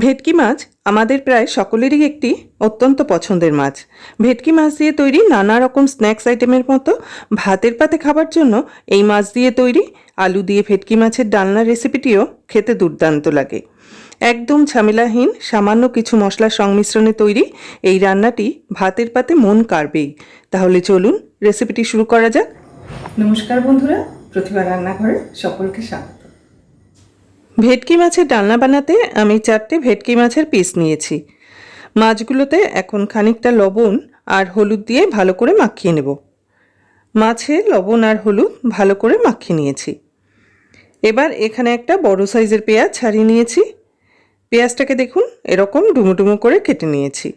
ভেটকি মাছ আমাদের প্রায় সকলেরই একটি অত্যন্ত পছন্দের মাছ। ভেটকি মাছ দিয়ে তৈরি নানা রকম স্ন্যাক্স আইটেমের মতো ভাতের পাতে খাবার জন্য এই মাছ দিয়ে তৈরি আলু দিয়ে ভেটকি মাছের ডালনার রেসিপিটিও খেতে দুর্দান্ত লাগে। একদম ঝামেলাহীন সামান্য কিছু মশলার সংমিশ্রণে তৈরি এই রান্নাটি ভাতের পাতে মন কাড়বেই। তাহলে চলুন রেসিপিটি শুরু করা যাক। নমস্কার বন্ধুরা, প্রতিভা রান্নাঘরে সকলকে স্বাগত। ভেটকি মাছের ডালনা বানাতে আমি 4টে ভেটকি মাছের পিস নিয়েছি। মাছগুলোতে এখন খানিকটা লবণ আর হলুদ দিয়ে ভালো করে মাখিয়ে নেব। মাছে লবণ আর হলুদ ভালো করে মাখিয়ে নিয়েছি। এবার এখানে একটা বড় সাইজের পেঁয়াজ ছাড়িয়ে নিয়েছি। পেঁয়াজটাকে দেখুন এরকম ডুমো ডুমো করে কেটে নিয়েছি।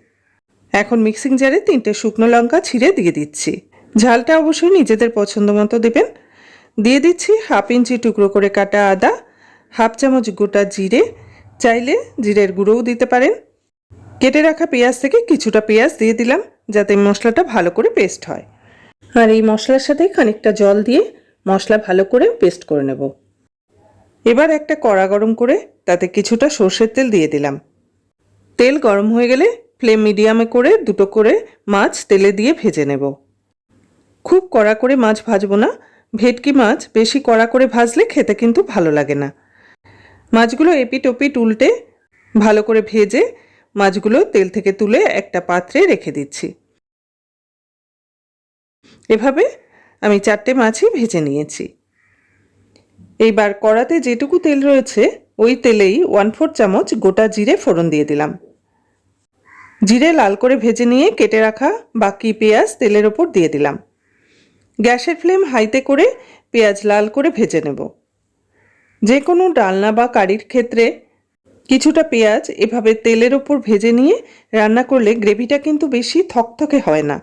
এখন মিক্সিং জারে 3টে শুকনো লঙ্কা ছিঁড়ে দিয়ে দিচ্ছি। ঝালটা অবশ্যই নিজেদের পছন্দ মতো দেবেন। দিয়ে দিচ্ছি 1/2 ইঞ্চি টুকরো করে কাটা আদা, 1/2 চামচ গোটা জিরে, চাইলে জিরের গুঁড়োও দিতে পারেন। কেটে রাখা পেঁয়াজ থেকে কিছুটা পেঁয়াজ দিয়ে দিলাম যাতে মশলাটা ভালো করে পেস্ট হয়। আর এই মশলার সাথে খানিকটা জল দিয়ে মশলা ভালো করে পেস্ট করে নেব। এবার একটা কড়া গরম করে তাতে কিছুটা সর্ষের তেল দিয়ে দিলাম। তেল গরম হয়ে গেলে ফ্লেম মিডিয়ামে করে 2টো করে মাছ তেলে দিয়ে ভেজে নেব। খুব কড়া করে মাছ ভাজবো না, ভেটকি মাছ বেশি কড়া করে ভাজলে খেতে কিন্তু ভালো লাগে না। মাছগুলো এপিট ওপিট উল্টে ভালো করে ভেজে মাছগুলো তেল থেকে তুলে একটা পাত্রে রেখে দিচ্ছি। এভাবে আমি 4টে মাছই ভেজে নিয়েছি। এইবার কড়াতে যেটুকু তেল রয়েছে ওই তেলেই 1/4 চামচ গোটা জিরে ফোড়ন দিয়ে দিলাম। জিরে লাল করে ভেজে নিয়ে কেটে রাখা বাকি পেঁয়াজ তেলের ওপর দিয়ে দিলাম। গ্যাসের ফ্লেম হাইতে করে পেঁয়াজ লাল করে ভেজে নেব। যে কোনো ডালনা বা কারির ক্ষেত্রে কিছুটা পেঁয়াজ এভাবে তেলের ওপর ভেজে নিয়ে রান্না করলে গ্রেভিটা কিন্তু বেশি থকথকে হয় না।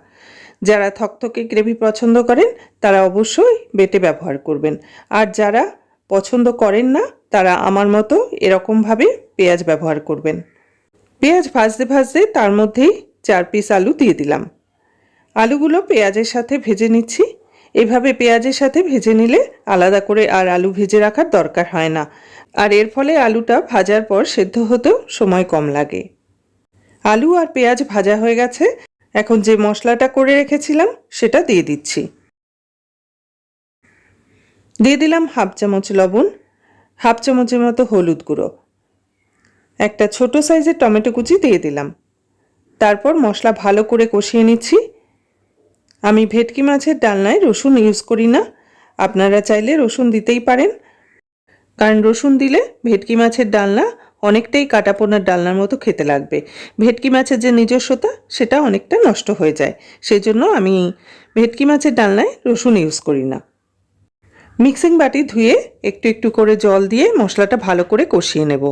যারা থকথকে গ্রেভি পছন্দ করেন তারা অবশ্যই বেটে ব্যবহার করবেন, আর যারা পছন্দ করেন না তারা আমার মতো এরকমভাবে পেঁয়াজ ব্যবহার করবেন। পেঁয়াজ ভাজতে ভাজতে তার মধ্যেই 4 পিস আলু দিয়ে দিলাম। আলুগুলো পেঁয়াজের সাথে ভেজে নিচ্ছি। এভাবে পেঁয়াজের সাথে ভেজে নিলে আলাদা করে আর আলু ভেজে রাখার দরকার হয় না, আর এর ফলে আলুটা ভাজার পর সেদ্ধ হতেও সময় কম লাগে। আলু আর পেঁয়াজ ভাজা হয়ে গেছে। এখন যে মশলাটা করে রেখেছিলাম সেটা দিয়ে দিচ্ছি। দিয়ে দিলাম 1/2 চামচ লবণ, 1/2 চামচের মতো হলুদ গুঁড়ো, একটা ছোট সাইজের টমেটো কুচি দিয়ে দিলাম। তারপর মশলা ভালো করে কষিয়ে নিচ্ছি। আমি ভেটকি মাছের ডালনায় রসুন ইউজ করি না, আপনারা চাইলে রসুন দিতেই পারেন, কারণ রসুন দিলে ভেটকি মাছের ডালনা অনেকটাই কাটাপোনার ডালনার মতো খেতে লাগবে। ভেটকি মাছের যে নিজস্বতা সেটা অনেকটা নষ্ট হয়ে যায়, সেই জন্য আমি ভেটকি মাছের ডালনায় রসুন ইউজ করি না। মিক্সিং বাটি ধুয়ে একটু একটু করে জল দিয়ে মশলাটা ভালো করে কষিয়ে নেব।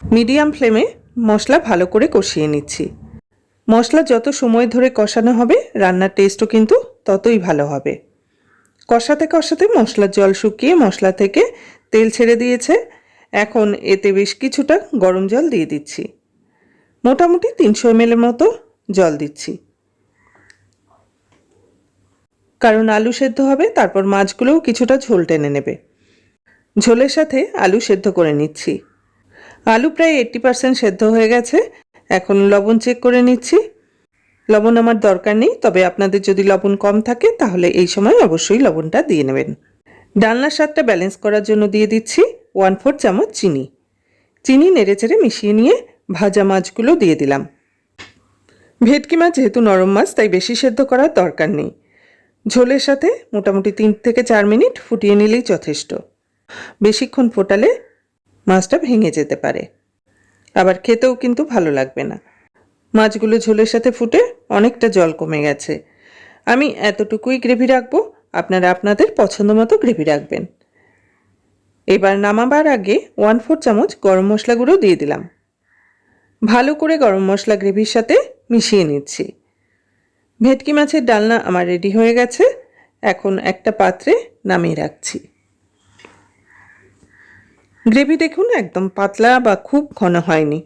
মিডিয়াম ফ্লেমে মশলা ভালো করে কষিয়ে নিচ্ছি। মশলা যত সময় ধরে কষানো হবে রান্নার টেস্টও কিন্তু ততই ভালো হবে। কষাতে কষাতে মশলার জল শুকিয়ে মশলা থেকে তেল ছেড়ে দিয়েছে। এখন এতে বেশ কিছুটা গরম জল দিয়ে দিচ্ছি। মোটামুটি 300 ml মতো জল দিচ্ছি, কারণ আলু সেদ্ধ হবে, তারপর মাছগুলোও কিছুটা ঝোল টেনে নেবে। ঝোলের সাথে আলু সেদ্ধ করে নিচ্ছি। আলু প্রায় 80% সেদ্ধ হয়ে গেছে। এখন লবণ চেক করে নিচ্ছি। লবণ আমার দরকার নেই, তবে আপনাদের যদি লবণ কম থাকে তাহলে এই সময় অবশ্যই লবণটা দিয়ে নেবেন। ডালনার স্বাদটা ব্যালেন্স করার জন্য দিয়ে দিচ্ছি 1/4 চামচ চিনি। চিনি নেড়েচেড়ে মিশিয়ে নিয়ে ভাজা মাছগুলো দিয়ে দিলাম। ভেটকি মাছ যেহেতু নরম মাছ তাই বেশি সেদ্ধ করার দরকার নেই। ঝোলের সাথে মোটামুটি 3 থেকে 4 মিনিট ফুটিয়ে নিলেই যথেষ্ট। বেশিক্ষণ ফোটালে মাছটা ভেঙে যেতে পারে, আবার খেতেও কিন্তু ভালো লাগবে না। মাছগুলো ঝোলের সাথে ফুটে অনেকটা জল কমে গেছে। আমি এতটুকুই গ্রেভি রাখবো, আপনারা আপনাদের পছন্দ মতো গ্রেভি রাখবেন। এবার নামাবার আগে 1/4 চামচ গরম মশলা গুঁড়ো দিয়ে দিলাম। ভালো করে গরম মশলা গ্রেভির সাথে মিশিয়ে নিচ্ছি। ভেটকি মাছের ডালনা আমার রেডি হয়ে গেছে। এখন একটা পাত্রে নামিয়ে রাখছি। গ্রেভি দেখুন একদম পাতলা বা খুব ঘন হয়নি।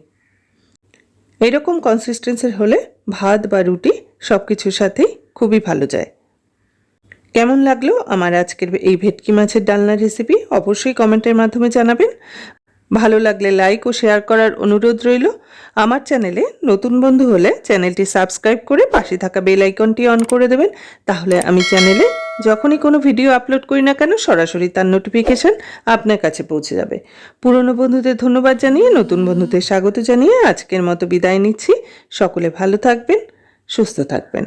এরকম কনসিস্টেন্সির হলে ভাত বা রুটি সব কিছুর সাথেই খুবই ভালো যায়। কেমন লাগলো আমার আজকের এই ভেটকি মাছের ডালনা রেসিপি অবশ্যই কমেন্টের মাধ্যমে জানাবেন। ভালো লাগলে লাইক ও শেয়ার করার অনুরোধ রইল। আমার চ্যানেলে নতুন বন্ধু হলে চ্যানেলটি সাবস্ক্রাইব করে পাশে থাকা বেল আইকনটি অন করে দেবেন। তাহলে আমি চ্যানেলে যখনই কোনো ভিডিও আপলোড করি না কেন সরাসরি তার নোটিফিকেশন আপনার কাছে পৌঁছে যাবে। পুরনো বন্ধুদের ধন্যবাদ জানিয়ে নতুন বন্ধুদের স্বাগত জানিয়ে আজকের মতো বিদায় নিচ্ছি। সকলে ভালো থাকবেন, সুস্থ থাকবেন।